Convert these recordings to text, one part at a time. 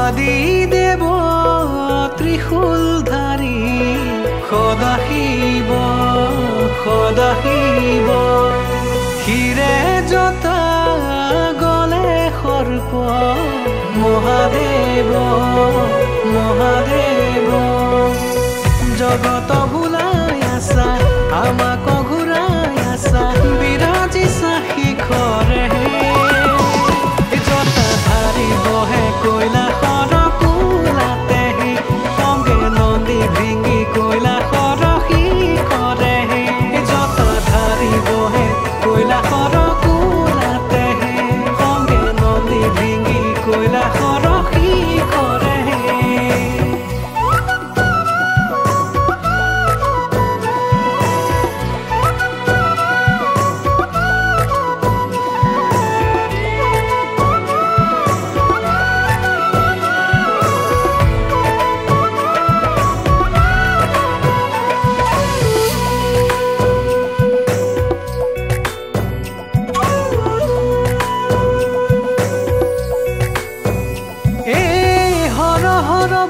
আদি দেব ত্ৰিশূলধাৰী সদাশিৱ সদাশিৱ শিৰে জতা গলে সৰ্প মহাদেৱ মহাদেৱ জগত ভুলাই আছা আমাক ঘূৰাই আছা বিৰাজিছা শিখৰে জটাধাৰী বহে কৈলাশৰ কোলাতেহি সংগে নদী ভিঙি কৈলাশৰ শিখৰেহি জটাধাৰী বহে কৈলাশৰ কোলাতেহি সংগে নদী ভিঙি কৈলাশৰ শিখৰেহি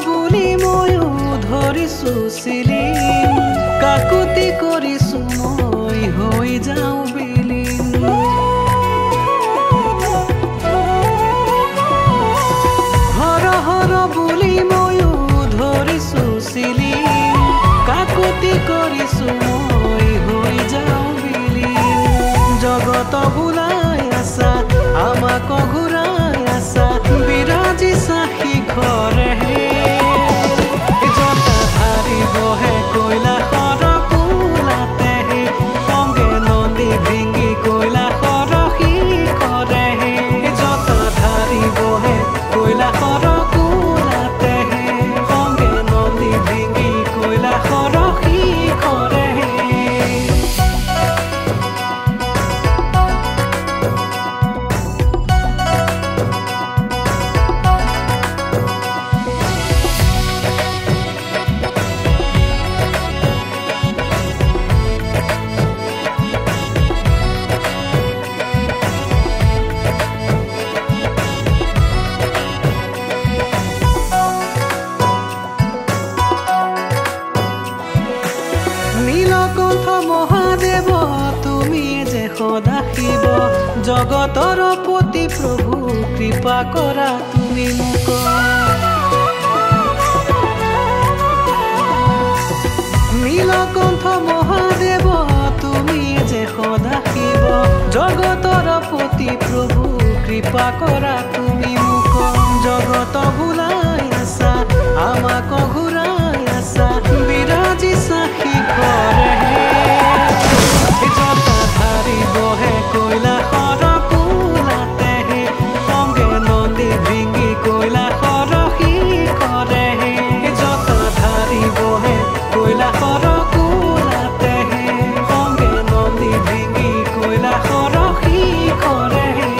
বুলি ময়ো ধৰিছো চিলিম কাকুতি কৰিছো মই হৈ যাওঁ বিলীন হৰ হৰ বুলি ময়ো ধৰিছো চিলিম কাকুতি কৰিছো মই হৈ যাওঁ বিলীন জগত ভুলাই আছা আমাক ঘূৰাই আছা বিৰাজিছা শিখৰে বহে কৈলাশৰ কোলাতেহি সংগে নদী ভিঙি কৈলাশৰ শিখৰেহি জটাধাৰী বহে কৈলাশৰ কোলাতেহি সংগে নদী ভিঙি কৈলাশৰ শিখৰেহি নীলকণ্ঠ মহাদেৱ তুমি যে সদাশিৱ জগতৰ পতি প্ৰভু কৃপা কৰা তুমি মোক নীলকণ্ঠ মহাদেৱ তুমি যে সদাশিৱ জগতৰ পতি প্ৰভু কৃপা কৰা তুমি মোক জগত ভুলাই আছা আমাক ঘূৰাই আছা বিৰাজিছা শিখৰে জটাধাৰী বহে কৈলাশৰ কোলাতেহি সংগে নদী ভিঙি কৈলাশৰ শিখৰেহি জটাধাৰী বহে কৈলাশৰ কোলাতেহি সংগে নদী ভিঙি কৈলাশৰ শিখৰেহি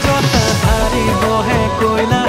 জটাধাৰী বহে কৈলাশ